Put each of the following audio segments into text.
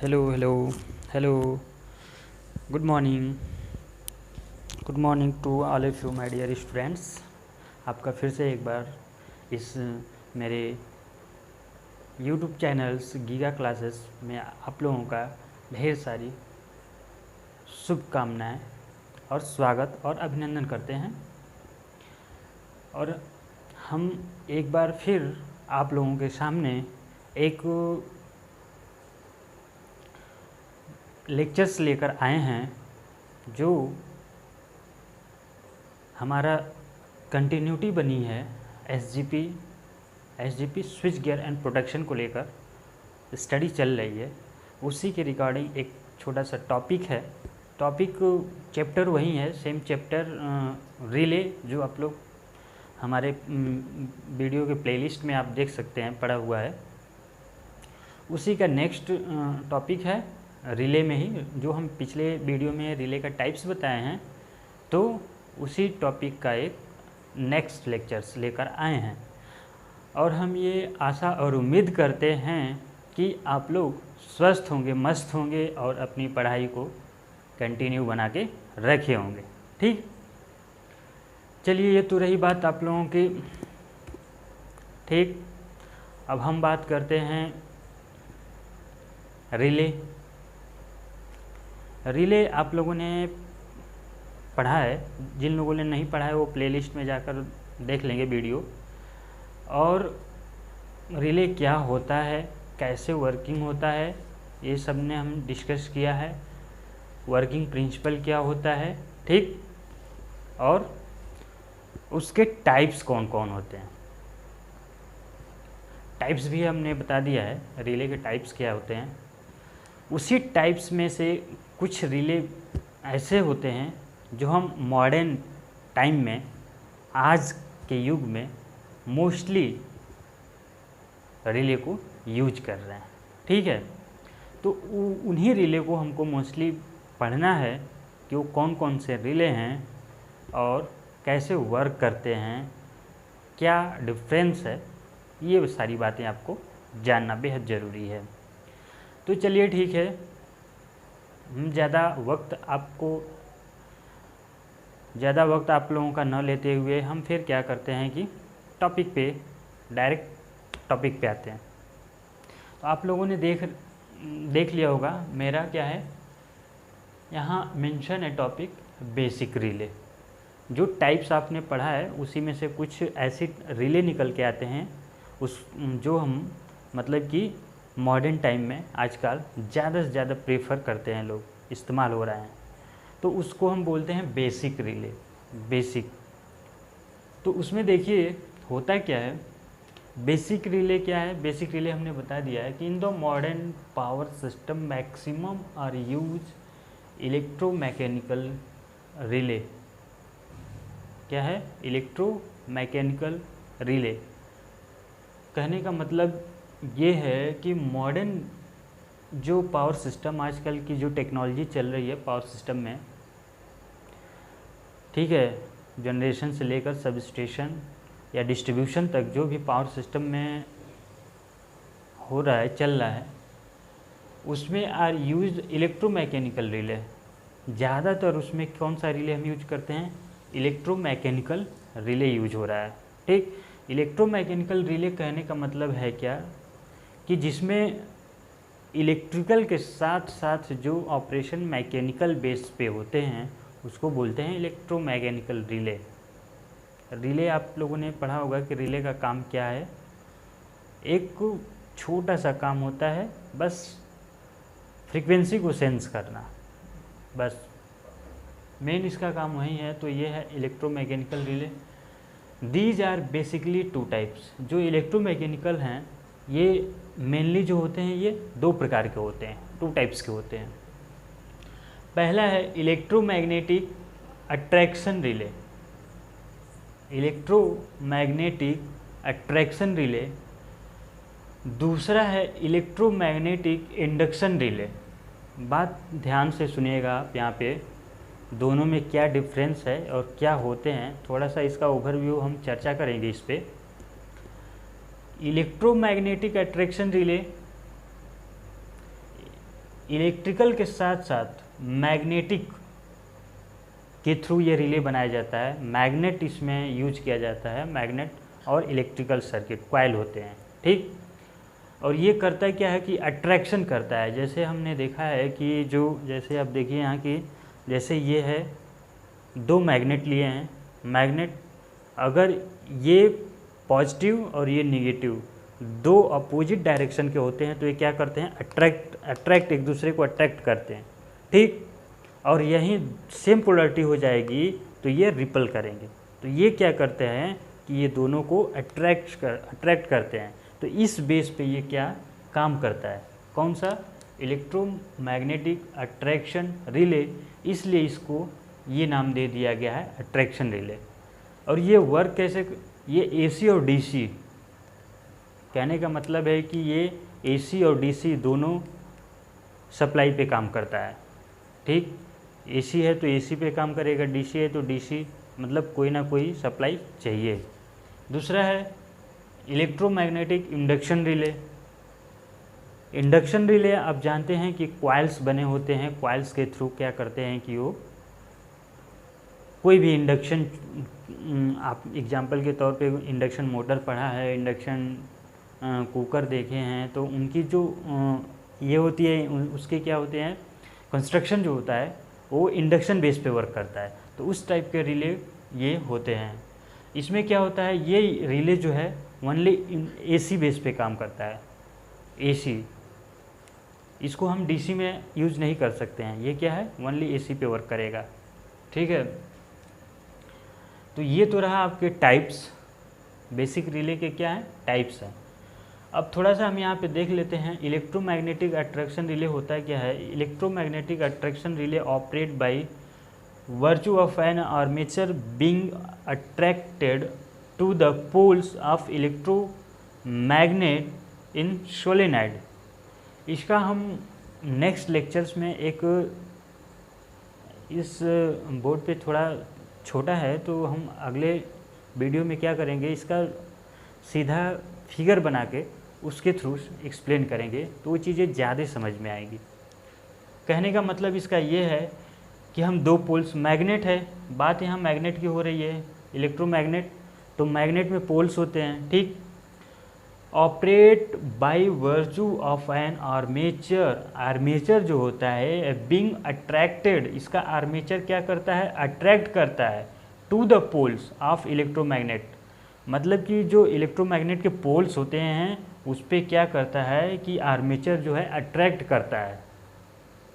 Hello hello hello. Good morning. Good morning to all of you my dear students. आपका फिर से एक बार इस मेरे यूट्यूब चैनल्स गीगा क्लासेस में आप लोगों का ढेर सारी शुभकामनाएं और स्वागत और अभिनंदन करते हैं। और हम एक बार फिर आप लोगों के सामने एक लेक्चर्स लेकर आए हैं जो हमारा कंटिन्यूटी बनी है SGP switch gear and protection को लेकर स्टडी चल रही है। उसी के रिगार्डिंग एक छोटा सा टॉपिक है। टॉपिक चैप्टर वही है, सेम चैप्टर रिले, जो आप लोग हमारे वीडियो के प्लेलिस्ट में आप देख सकते हैं, पड़ा हुआ है। उसी का नेक्स्ट टॉपिक है रिले में ही, जो हम पिछले वीडियो में रिले का टाइप्स बताए हैं, तो उसी टॉपिक का एक नेक्स्ट लेक्चर्स लेकर आए हैं। और हम ये आशा और उम्मीद करते हैं कि आप लोग स्वस्थ होंगे, मस्त होंगे और अपनी पढ़ाई को कंटिन्यू बना के रखे होंगे। ठीक, चलिए ये तो रही बात आप लोगों की। ठीक, अब हम बात करते हैं रिले। रिले आप लोगों ने पढ़ा है, जिन लोगों ने नहीं पढ़ा है वो प्लेलिस्ट में जाकर देख लेंगे वीडियो। और रिले क्या होता है, कैसे वर्किंग होता है, ये सब ने हम डिस्कस किया है। वर्किंग प्रिंसिपल क्या होता है, ठीक, और उसके टाइप्स कौन कौन होते हैं, टाइप्स भी हमने बता दिया है। रिले के टाइप्स क्या होते हैं, उसी टाइप्स में से कुछ रिले ऐसे होते हैं जो हम मॉडर्न टाइम में, आज के युग में मोस्टली रिले को यूज कर रहे हैं। ठीक है, तो उन्हीं रिले को हमको मोस्टली पढ़ना है कि वो कौन कौन से रिले हैं और कैसे वर्क करते हैं, क्या डिफरेंस है, ये सारी बातें आपको जानना बेहद ज़रूरी है। तो चलिए ठीक है, हम ज़्यादा वक्त आप लोगों का न लेते हुए हम फिर क्या करते हैं कि डायरेक्ट टॉपिक पे आते हैं। तो आप लोगों ने देख लिया होगा, मेरा क्या है यहाँ मेंशन है टॉपिक बेसिक रिले। जो टाइप्स आपने पढ़ा है उसी में से कुछ ऐसे रिले निकल के आते हैं जो हम मतलब कि मॉडर्न टाइम में आजकल ज़्यादा से ज़्यादा प्रेफर करते हैं, लोग इस्तेमाल हो रहे हैं, तो उसको हम बोलते हैं बेसिक रिले। बेसिक, तो उसमें देखिए होता क्या है। बेसिक रिले क्या है, बेसिक रिले हमने बता दिया है कि in the modern power system maximum are use electromechanical relay. क्या है, इलेक्ट्रोमैकेनिकल रिले। कहने का मतलब ये है कि मॉडर्न जो पावर सिस्टम, आजकल की जो टेक्नोलॉजी चल रही है पावर सिस्टम में, ठीक है, जनरेशन से लेकर सब स्टेशन या डिस्ट्रीब्यूशन तक जो भी पावर सिस्टम में हो रहा है, चल रहा है, उसमें आर यूज इलेक्ट्रोमैकेनिकल रिले। ज़्यादातर उसमें कौन सा रिले हम यूज करते हैं, इलेक्ट्रोमैकेनिकल रिले यूज हो रहा है। ठीक, इलेक्ट्रोमैकेनिकल रिले कहने का मतलब है क्या कि जिसमें इलेक्ट्रिकल के साथ साथ जो ऑपरेशन मैकेनिकल बेस पे होते हैं उसको बोलते हैं इलेक्ट्रोमैकेनिकल रिले। रिले आप लोगों ने पढ़ा होगा कि रिले का काम क्या है। एक छोटा सा काम होता है, बस फ्रीक्वेंसी को सेंस करना, बस मेन इसका काम वही है। तो ये है electromechanical relay. These are basically two types. जो इलेक्ट्रोमैकेनिकल हैं ये मेनली जो होते हैं ये दो प्रकार के होते हैं, टू टाइप्स के होते हैं। पहला है electromagnetic attraction relay. Electromagnetic attraction relay. दूसरा है इलेक्ट्रोमैग्नेटिक इंडक्शन रिले। बात ध्यान से सुनिएगा आप, यहाँ पे दोनों में क्या डिफरेंस है और क्या होते हैं, थोड़ा सा इसका ओवरव्यू हम चर्चा करेंगे इस पे। इलेक्ट्रोमैग्नेटिक अट्रैक्शन रिले इलेक्ट्रिकल के साथ साथ मैग्नेटिक के थ्रू ये रिले बनाया जाता है। मैग्नेट इसमें यूज किया जाता है, मैग्नेट और इलेक्ट्रिकल सर्किट कॉइल होते हैं, ठीक। और ये करता है क्या है कि अट्रैक्शन करता है। जैसे हमने देखा है कि जो जैसे आप देखिए यहाँ की, जैसे ये है 2 मैग्नेट लिए हैं। मैग्नेट अगर ये पॉजिटिव और ये निगेटिव 2 अपोजिट डायरेक्शन के होते हैं तो ये क्या करते हैं, अट्रैक्ट एक दूसरे को अट्रैक्ट करते हैं, ठीक। और यहीं सेम पोलरिटी हो जाएगी तो ये रिपल करेंगे। तो ये क्या करते हैं कि ये दोनों को अट्रैक्ट करते हैं। तो इस बेस पे ये क्या काम करता है, कौन सा, इलेक्ट्रोमैग्नेटिक अट्रैक्शन रिले। इसलिए इसको ये नाम दे दिया गया है अट्रैक्शन रिले। और ये वर्क कैसे, ये एसी और डीसी, कहने का मतलब है कि ये एसी और डीसी दोनों सप्लाई पे काम करता है, ठीक। एसी है तो एसी पे काम करेगा, डीसी है तो डीसी, मतलब कोई ना कोई सप्लाई चाहिए। दूसरा है electromagnetic induction relay. Induction relay आप जानते हैं कि कॉइल्स बने होते हैं, कॉइल्स के थ्रू क्या करते हैं कि वो कोई भी इंडक्शन, आप एग्जांपल के तौर पे इंडक्शन मोटर पढ़ा है, इंडक्शन कुकर देखे हैं, तो उनकी जो ये होती है, उसके क्या होते हैं, कंस्ट्रक्शन जो होता है वो इंडक्शन बेस पे वर्क करता है। तो उस टाइप के रिले ये होते हैं। इसमें क्या होता है, ये रिले जो है ओनली एसी बेस पे काम करता है, एसी। इसको हम डीसी में यूज नहीं कर सकते हैं। ये क्या है, ओनली एसी पे वर्क करेगा, ठीक है। तो ये तो रहा आपके टाइप्स, बेसिक रिले के क्या है, टाइप्स हैं। अब थोड़ा सा हम यहाँ पे देख लेते हैं इलेक्ट्रोमैग्नेटिक अट्रैक्शन रिले होता है क्या है। Electromagnetic attraction relay operate by virtue of an armature being attracted to the poles of electromagnet in solenoid। इसका हम नेक्स्ट लेक्चर्स में एक, इस बोर्ड पे थोड़ा छोटा है तो हम अगले वीडियो में क्या करेंगे, इसका सीधा फिगर बना के उसके थ्रू एक्सप्लेन करेंगे तो वो चीज़ें ज़्यादा समझ में आएगी। कहने का मतलब इसका ये है कि हम 2 पोल्स, मैग्नेट है, बात यहाँ मैग्नेट की हो रही है, इलेक्ट्रोमैग्नेट, तो मैग्नेट में पोल्स होते हैं, ठीक। Operate by virtue of an armature, armature जो होता है बीइंग अट्रैक्टेड, इसका आर्मेचर क्या करता है, अट्रैक्ट करता है to the poles of electromagnet. मतलब कि जो इलेक्ट्रोमैग्नेट के पोल्स होते हैं उस पर क्या करता है कि आर्मेचर जो है अट्रैक्ट करता है।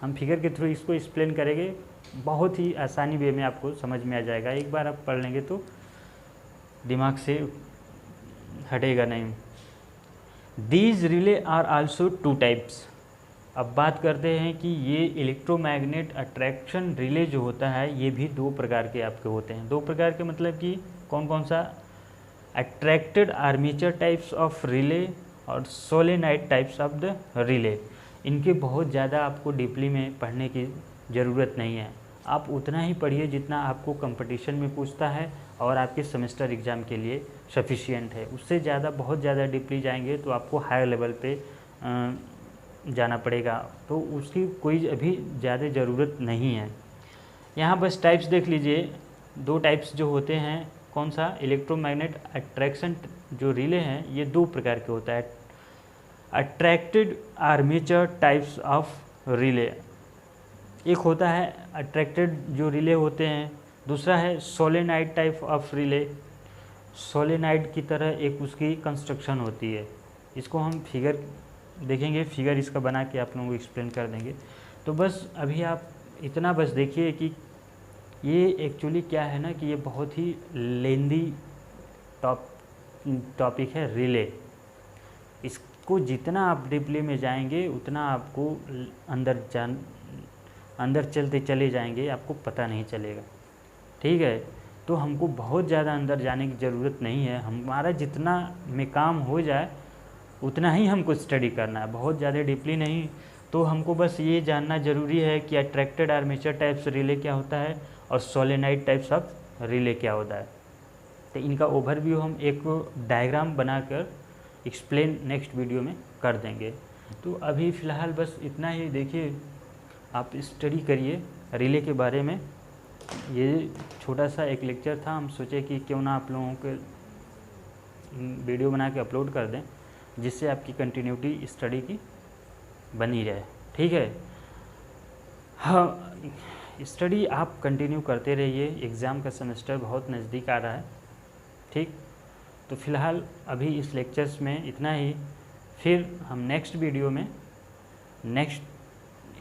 हम फिगर के थ्रू इसको एक्सप्लेन करेंगे, बहुत ही आसानी वे में आपको समझ में आ जाएगा। एक बार आप पढ़ लेंगे तो दिमाग से हटेगा नहीं। These relay are also 2 types. अब बात करते हैं कि ये इलेक्ट्रोमैग्नेट अट्रैक्शन रिले जो होता है ये भी 2 प्रकार के आपके होते हैं। 2 प्रकार के मतलब कि कौन कौन सा, attracted armature types of relay और solenoid types of the relay. इनके बहुत ज़्यादा आपको डीपली में पढ़ने की ज़रूरत नहीं है, आप उतना ही पढ़िए जितना आपको कंपटीशन में पूछता है और आपके सेमेस्टर एग्ज़ाम के लिए सफिशिएंट है। उससे ज़्यादा, बहुत ज़्यादा डीपली जाएंगे तो आपको हायर लेवल पे जाना पड़ेगा, तो उसकी कोई अभी ज़्यादा ज़रूरत नहीं है। यहाँ बस टाइप्स देख लीजिए, 2 टाइप्स जो होते हैं, कौन सा, इलेक्ट्रोमैग्नेट अट्रैक्शन जो रिले हैं ये 2 प्रकार के होता है। Attracted armature types of relay, एक होता है अट्रैक्टेड जो रिले होते हैं, दूसरा है solenoid type of relay. Solenoid की तरह एक उसकी कंस्ट्रक्शन होती है। इसको हम फिगर देखेंगे, फिगर इसका बना के आप लोगों को एक्सप्लेन कर देंगे। तो बस अभी आप इतना बस देखिए कि ये एक्चुअली क्या है ना कि ये बहुत ही लेंदी टॉपिक है रिले। इसको जितना आप डीपली में जाएंगे उतना आपको अंदर चलते चले जाएंगे, आपको पता नहीं चलेगा, ठीक है। तो हमको बहुत ज़्यादा अंदर जाने की ज़रूरत नहीं है, हमारा जितना में काम हो जाए उतना ही हमको स्टडी करना है, बहुत ज़्यादा डीपली नहीं। तो हमको बस ये जानना ज़रूरी है कि अट्रैक्टेड आर्मेचर टाइप्स रिले क्या होता है और सोलेनाइड टाइप्स ऑफ रिले क्या होता है। तो इनका ओवरव्यू हम एक डायग्राम बनाकर एक्सप्लेन नेक्स्ट वीडियो में कर देंगे। तो अभी फ़िलहाल बस इतना ही। देखिए, आप स्टडी करिए रिले के बारे में। ये छोटा सा एक लेक्चर था, हम सोचे कि क्यों ना आप लोगों के वीडियो बना के अपलोड कर दें, जिससे आपकी कंटिन्यूटी स्टडी की बनी रहे। ठीक है, हाँ, स्टडी आप कंटिन्यू करते रहिए, एग्ज़ाम का सेमेस्टर बहुत नज़दीक आ रहा है। ठीक, तो फ़िलहाल अभी इस लेक्चर्स में इतना ही। फिर हम नेक्स्ट वीडियो में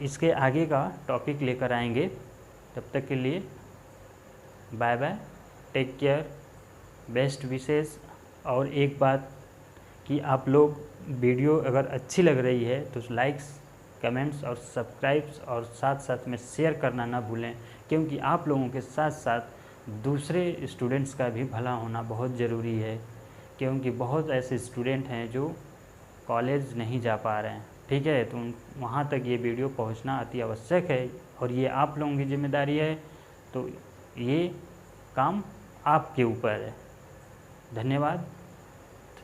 इसके आगे का टॉपिक लेकर आएंगे। तब तक के लिए bye bye, take care, best wishes. और एक बात कि आप लोग वीडियो अगर अच्छी लग रही है तो लाइक्स, कमेंट्स और सब्सक्राइब्स और साथ साथ में शेयर करना ना भूलें, क्योंकि आप लोगों के साथ साथ दूसरे स्टूडेंट्स का भी भला होना बहुत ज़रूरी है। क्योंकि बहुत ऐसे स्टूडेंट हैं जो कॉलेज नहीं जा पा रहे हैं। ठीक है, तो वहाँ तक ये वीडियो पहुँचना अति आवश्यक है और ये आप लोगों की जिम्मेदारी है। तो ये काम आपके ऊपर है। धन्यवाद,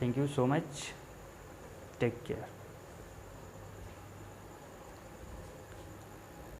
thank you so much, take care.